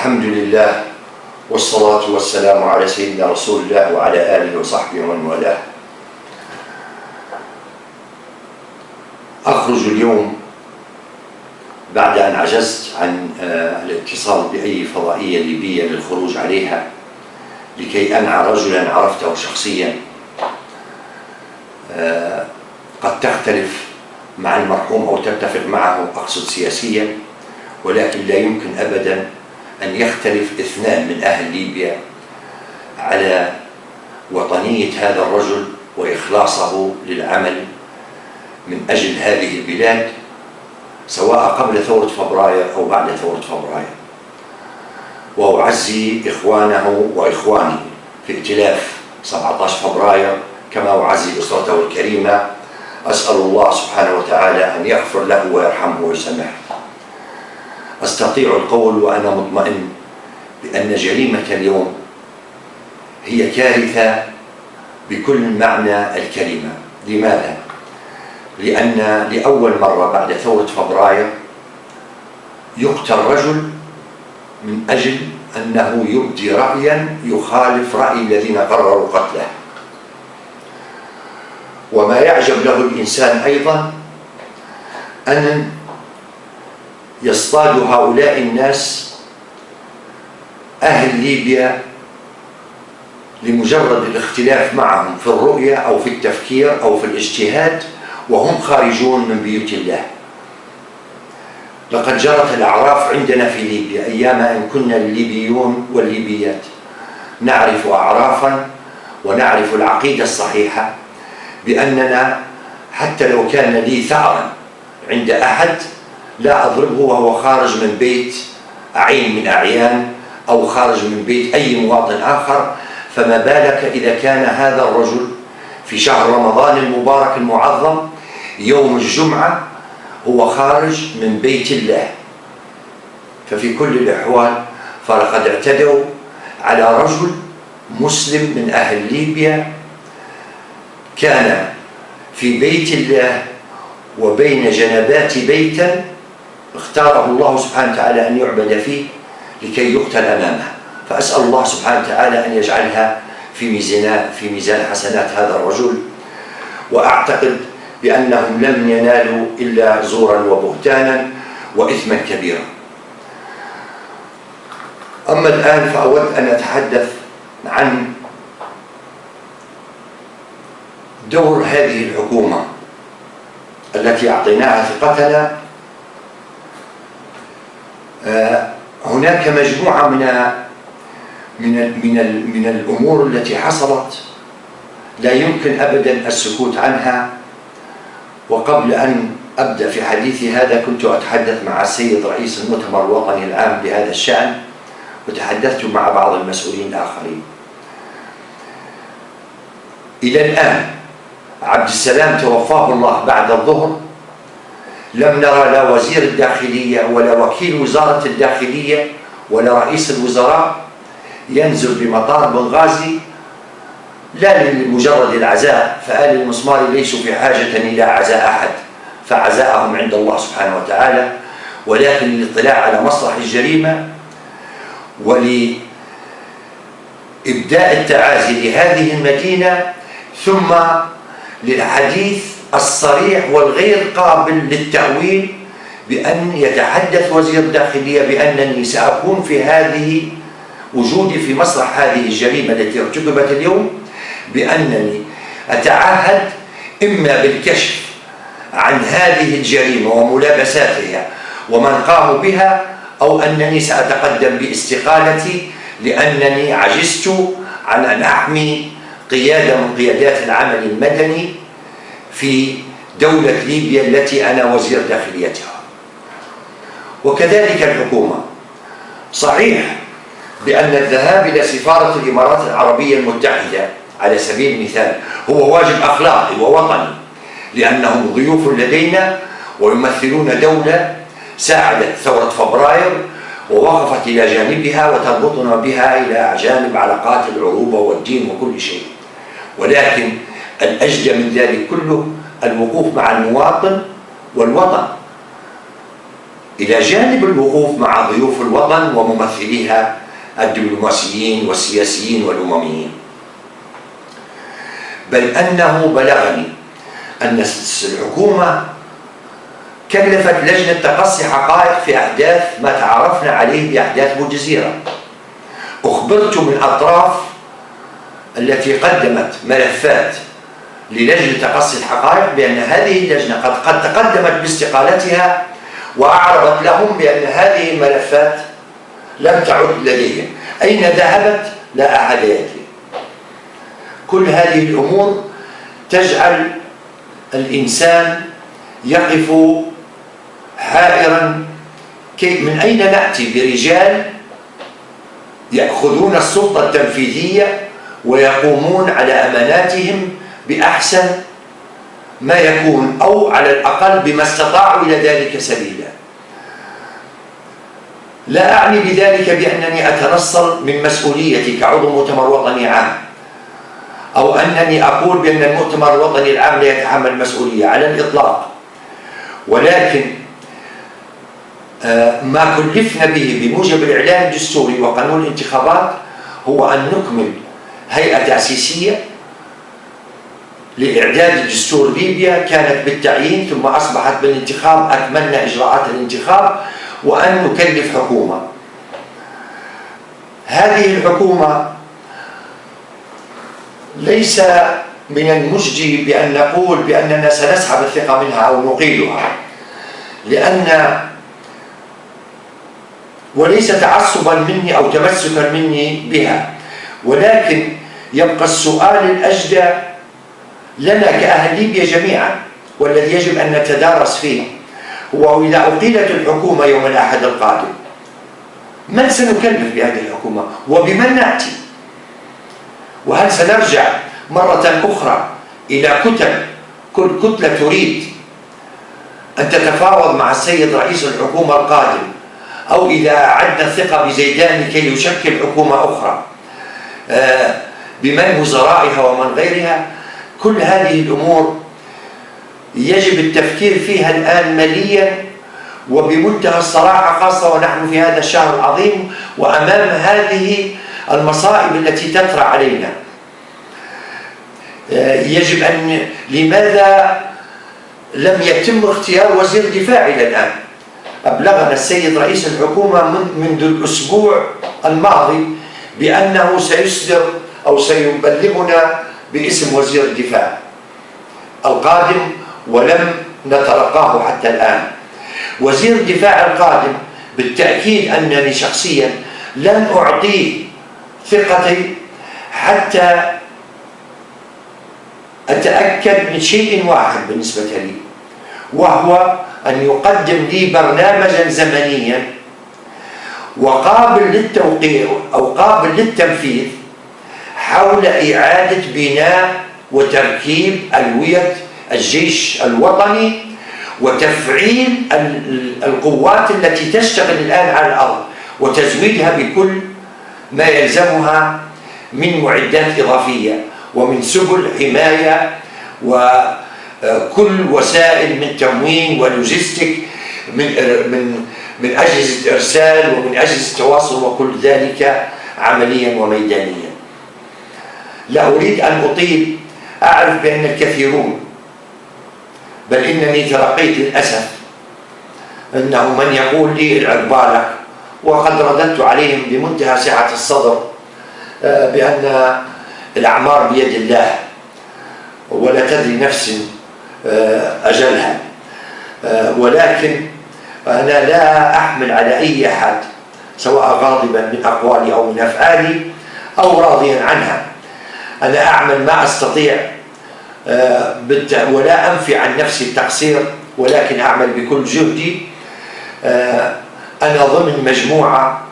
الحمد لله والصلاة والسلام على سيدنا رسول الله وعلى آله وصحبه ومن والاه. أخرج اليوم بعد أن عجزت عن الاتصال بأي فضائية ليبية للخروج عليها لكي أنعى رجلا عرفته شخصيا قد تختلف مع المرحوم أو تتفق معه، أقصد سياسيا، ولكن لا يمكن أبدا أن يختلف اثنان من أهل ليبيا على وطنية هذا الرجل وإخلاصه للعمل من أجل هذه البلاد، سواء قبل ثورة فبراير أو بعد ثورة فبراير. وأعزي إخوانه وإخواني في ائتلاف 17 فبراير كما أعزي أسرته الكريمة. أسأل الله سبحانه وتعالى أن يغفر له ويرحمه ويسامحه. أستطيع القول وأنا مطمئن بأن جريمة اليوم هي كارثة بكل معنى الكلمة. لماذا؟ لأن لأول مرة بعد ثورة فبراير يقتل رجل من أجل أنه يبدي رأيا يخالف رأي الذين قرروا قتله. وما يعجب له الإنسان أيضا أن يصطاد هؤلاء الناس أهل ليبيا لمجرد الاختلاف معهم في الرؤية أو في التفكير أو في الاجتهاد وهم خارجون من بيوت الله. لقد جرت الأعراف عندنا في ليبيا أيام أن كنا الليبيون والليبيات نعرف أعرافا ونعرف العقيدة الصحيحة بأننا حتى لو كان لي ثأرا عند أحد لا أضربه وهو خارج من بيت أعين من أعيان أو خارج من بيت أي مواطن آخر، فما بالك إذا كان هذا الرجل في شهر رمضان المبارك المعظم يوم الجمعة هو خارج من بيت الله. ففي كل الأحوال فلقد اعتدوا على رجل مسلم من أهل ليبيا كان في بيت الله وبين جنبات بيتا اختاره الله سبحانه وتعالى أن يعبد فيه لكي يقتل أمامه. فأسأل الله سبحانه وتعالى أن يجعلها في ميزان حسنات هذا الرجل. وأعتقد بأنهم لم ينالوا إلا زورا وبهتانا وإثما كبيرا. أما الآن فأود أن أتحدث عن دور هذه الحكومة التي أعطيناها ثقتنا. هناك مجموعة من الأمور التي حصلت لا يمكن أبدا السكوت عنها. وقبل أن أبدأ في حديثي هذا كنت أتحدث مع السيد رئيس المؤتمر الوطني العام بهذا الشأن، وتحدثت مع بعض المسؤولين الآخرين. إلى الآن عبد السلام توفاه الله بعد الظهر لم نرى لا وزير الداخلية ولا وكيل وزارة الداخلية ولا رئيس الوزراء ينزل بمطار بنغازي لا لمجرد العزاء، فآل المسمار ليسوا في حاجة إلى عزاء أحد، فعزاءهم عند الله سبحانه وتعالى، ولكن للاطلاع على مسرح الجريمة ولإبداء التعازي لهذه المدينة، ثم للحديث الصريح والغير قابل للتأويل بأن يتحدث وزير الداخلية بأنني سأكون في وجودي في مسرح هذه الجريمة التي ارتكبت اليوم، بأنني أتعهد إما بالكشف عن هذه الجريمة وملابساتها ومن قاموا بها، أو أنني سأتقدم باستقالتي لأنني عجزت عن أن أحمي قيادة من قيادات العمل المدني في دولة ليبيا التي أنا وزير داخليتها. وكذلك الحكومة. صحيح بأن الذهاب إلى سفارة الإمارات العربية المتحدة على سبيل المثال هو واجب أخلاقي ووطني، لأنهم ضيوف لدينا ويمثلون دولة ساعدت ثورة فبراير ووقفت إلى جانبها وتربطنا بها إلى جانب علاقات العروبة والدين وكل شيء. ولكن الأجدى من ذلك كله الوقوف مع المواطن والوطن. إلى جانب الوقوف مع ضيوف الوطن وممثليها الدبلوماسيين والسياسيين والأمميين. بل أنه بلغني أن الحكومة كلفت لجنة تقصي حقائق في أحداث ما تعرفنا عليه بأحداث بوجزيرة. أخبرت من أطراف التي قدمت ملفات للجنة تقصي الحقائق بأن هذه اللجنة قد تقدمت باستقالتها، وأعرضت لهم بأن هذه الملفات لم تعد لديهم. أين ذهبت؟ لا أحد يدري. كل هذه الأمور تجعل الإنسان يقف حائرا من أين نأتي برجال يأخذون السلطة التنفيذية ويقومون على أماناتهم بأحسن ما يكون، أو على الأقل بما استطاعوا إلى ذلك سبيلا. لا أعني بذلك بأنني أتنصل من مسؤوليتي كعضو مؤتمر وطني عام، أو أنني أقول بأن المؤتمر الوطني العام لا يتحمل مسؤولية، على الإطلاق. ولكن ما كلفنا به بموجب الإعلان الدستوري وقانون الانتخابات هو أن نكمل هيئة تأسيسية لإعداد دستور ليبيا كانت بالتعيين ثم أصبحت بالانتخاب، أكملنا إجراءات الانتخاب، وأن نكلف حكومة. هذه الحكومة ليس من المجدي بأن نقول بأننا سنسحب الثقة منها أو نقيلها، وليس تعصبا مني أو تمسكا مني بها، ولكن يبقى السؤال الأجدى لنا كأهل ليبيا جميعا والذي يجب أن نتدارس فيه هو: إذا أقيلت الحكومة يوم الأحد القادم من سنكلف بهذه الحكومة وبمن نأتي؟ وهل سنرجع مرة أخرى إلى كل كتلة تريد أن تتفاوض مع السيد رئيس الحكومة القادم، أو إذا أعدنا الثقة بزيدان كي يشكل حكومة أخرى بمن وزرائها ومن غيرها؟ كل هذه الأمور يجب التفكير فيها الآن مليا وبمنتهى الصراحة، خاصة ونحن في هذا الشهر العظيم وأمام هذه المصائب التي تطرأ علينا. يجب أن لماذا لم يتم اختيار وزير دفاع إلى الآن؟ أبلغنا السيد رئيس الحكومة منذ الأسبوع الماضي بأنه سيصدر أو سيبلغنا باسم وزير الدفاع القادم، ولم نتلقاه حتى الآن. وزير الدفاع القادم بالتأكيد أنني شخصيا لن أعطيه ثقتي حتى أتأكد من شيء واحد بالنسبة لي، وهو أن يقدم لي برنامجا زمنيا وقابل للتوقيع أو قابل للتنفيذ حول إعادة بناء وتركيب ألوية الجيش الوطني وتفعيل القوات التي تشتغل الآن على الأرض وتزويدها بكل ما يلزمها من معدات إضافية ومن سبل حماية وكل وسائل من تموين ولوجستيك من أجهزة إرسال ومن أجهزة تواصل وكل ذلك عمليا وميدانيا. لا أريد أن أطيل. أعرف بأن الكثيرون، بل إنني تلقيت للأسف أنه من يقول لي العب بالك، وقد رددت عليهم بمنتهى سعة الصدر بأن الأعمار بيد الله ولا تدري نفس أجلها، ولكن أنا لا أحمل على أي أحد سواء غاضبا من أقوالي أو من أفعالي أو راضيا عنها. أنا أعمل ما أستطيع ولا أنفي عن نفسي التقصير، ولكن أعمل بكل جهدي. أنا ضمن مجموعة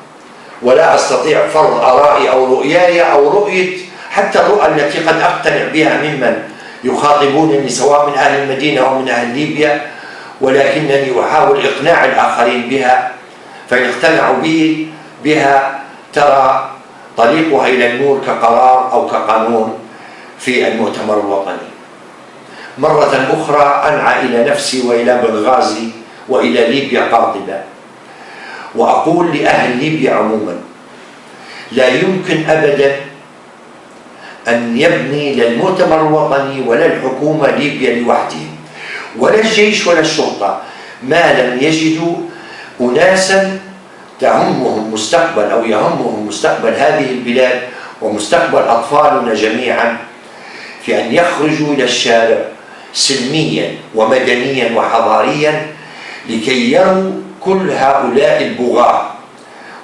ولا أستطيع فرض آرائي أو رؤياي أو رؤية حتى الرؤى التي قد أقتنع بها ممن يخاطبونني سواء من أهل المدينة أو من أهل ليبيا، ولكنني أحاول إقناع الآخرين بها، فإن اقتنعوا بها ترى طريقها إلى النور كقرار أو كقانون في المؤتمر الوطني. مرة أخرى أنعى إلى نفسي وإلى بنغازي وإلى ليبيا قاطبة. وأقول لأهل ليبيا عموما: لا يمكن أبدا أن يبني لا المؤتمر الوطني ولا الحكومة ليبيا لوحدهم، ولا الجيش ولا الشرطة، ما لم يجدوا أناسا تهمهم مستقبل أو يهمهم مستقبل هذه البلاد ومستقبل أطفالنا جميعا، في أن يخرجوا إلى الشارع سلميا ومدنيا وحضاريا لكي يروا كل هؤلاء البغاة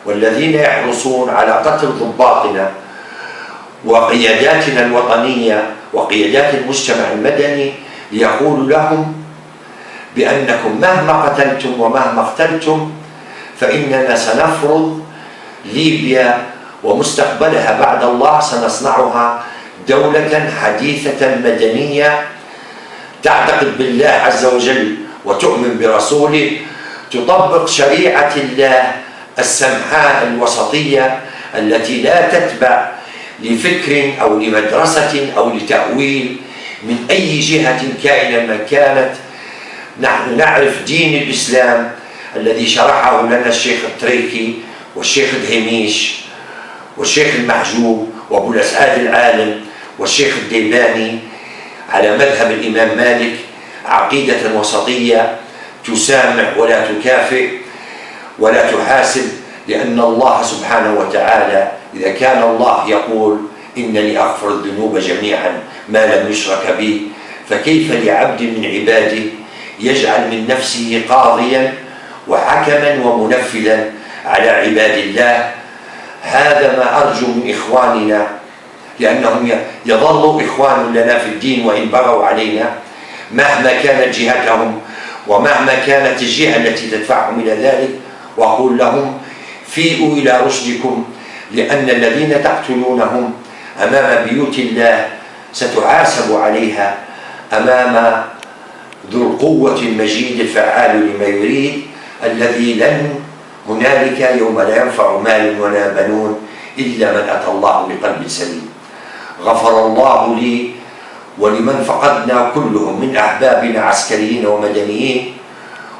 والذين يحرصون على قتل ضباطنا وقياداتنا الوطنية وقيادات المجتمع المدني، ليقولوا لهم بأنكم مهما قتلتم ومهما اقتلتم فإننا سنفرض ليبيا ومستقبلها بعد الله، سنصنعها دولة حديثة مدنية تعتقد بالله عز وجل وتؤمن برسوله، تطبق شريعة الله السمحاء الوسطية التي لا تتبع لفكر أو لمدرسة أو لتأويل من أي جهة كائنا من كانت. نحن نعرف دين الإسلام الذي شرحه لنا الشيخ التريكي والشيخ الهميش والشيخ المحجوب وأبو الأسعاد العالم والشيخ الديباني على مذهب الإمام مالك، عقيدة وسطية تسامح ولا تكافئ ولا تحاسب، لأن الله سبحانه وتعالى إذا كان الله يقول إنني أغفر الذنوب جميعا ما لم يشرك بي، فكيف لعبد من عباده يجعل من نفسه قاضيا وحكما ومنفذا على عباد الله؟ هذا ما أرجو من إخواننا، لأنهم يظلوا إخوان لنا في الدين وإن بغوا علينا مهما كانت جهتهم ومهما كانت الجهة التي تدفعهم إلى ذلك، وأقول لهم: فيئوا إلى رشدكم، لأن الذين تقتلونهم أمام بيوت الله ستحاسب عليها أمام ذو القوة المجيد الفعال لما يريد، الذي لن هنالك يوم لا ينفع مال ولا بنون إلا من أتى الله بقلب سليم. غفر الله لي ولمن فقدنا كلهم من أحبابنا عسكريين ومدنيين،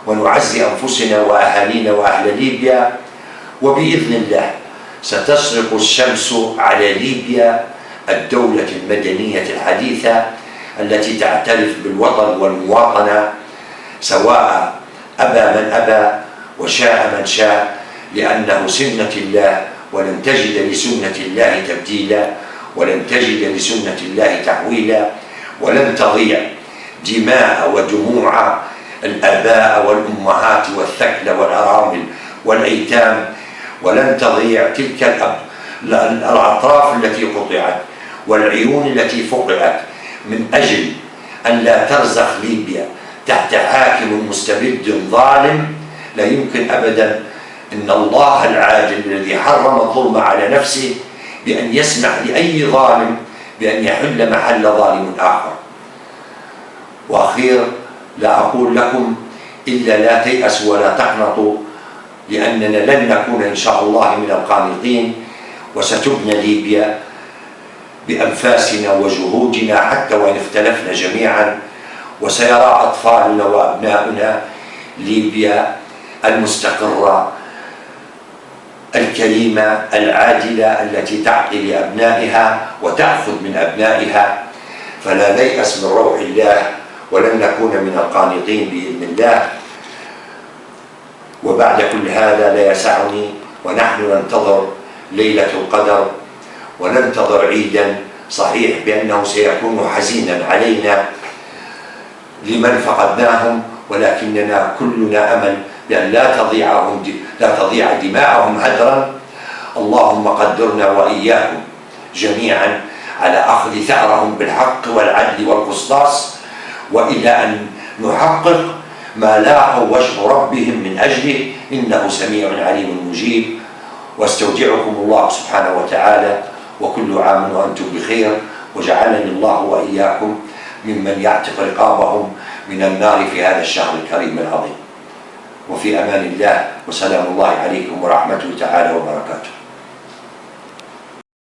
ونعزي أنفسنا وأهالينا وأهل ليبيا، وبإذن الله ستشرق الشمس على ليبيا الدولة المدنية الحديثة التي تعترف بالوطن والمواطنة، سواء أبى من أبى وشاء من شاء، لأنه سنة الله ولن تجد لسنة الله تبديلا ولن تجد لسنة الله تحويلا، ولن تضيع دماء ودموع الآباء والأمهات والثكلى والأرامل والأيتام، ولن تضيع تلك الأطراف التي قطعت والعيون التي فقعت من أجل أن لا ترزخ ليبيا تحت حاكم مستبد ظالم. لا يمكن أبدا أن الله العادل الذي حرم الظلم على نفسه بأن يسمح لأي ظالم بأن يحل محل ظالم آخر. وأخيرا لا أقول لكم إلا لا تيأسوا ولا تقنطوا، لأننا لن نكون إن شاء الله من القانطين، وستبنى ليبيا بأنفاسنا وجهودنا حتى وإن اختلفنا جميعا، وسيرى أطفالنا وأبناؤنا ليبيا المستقرة الكريمة العادلة التي تعطي لأبنائها وتأخذ من أبنائها. فلا نيأس من روح الله ولن نكون من القانطين بإذن الله. وبعد كل هذا لا يسعني ونحن ننتظر ليلة القدر وننتظر عيدا صحيح بأنه سيكون حزينا علينا لمن فقدناهم، ولكننا كلنا أمل بأن لا تضيع دماءهم هدرا. اللهم قدرنا وإياكم جميعا على أخذ ثأرهم بالحق والعدل والقسطاس، وإلى أن نحقق ما لاقوا وجه ربهم من أجله، إنه سميع عليم مجيب. واستودعكم الله سبحانه وتعالى، وكل عام وأنتم بخير، وجعلني الله وإياكم ممن يعتق رقابهم من النار في هذا الشهر الكريم العظيم. وفي أمان الله، وسلام الله عليكم ورحمته تعالى وبركاته.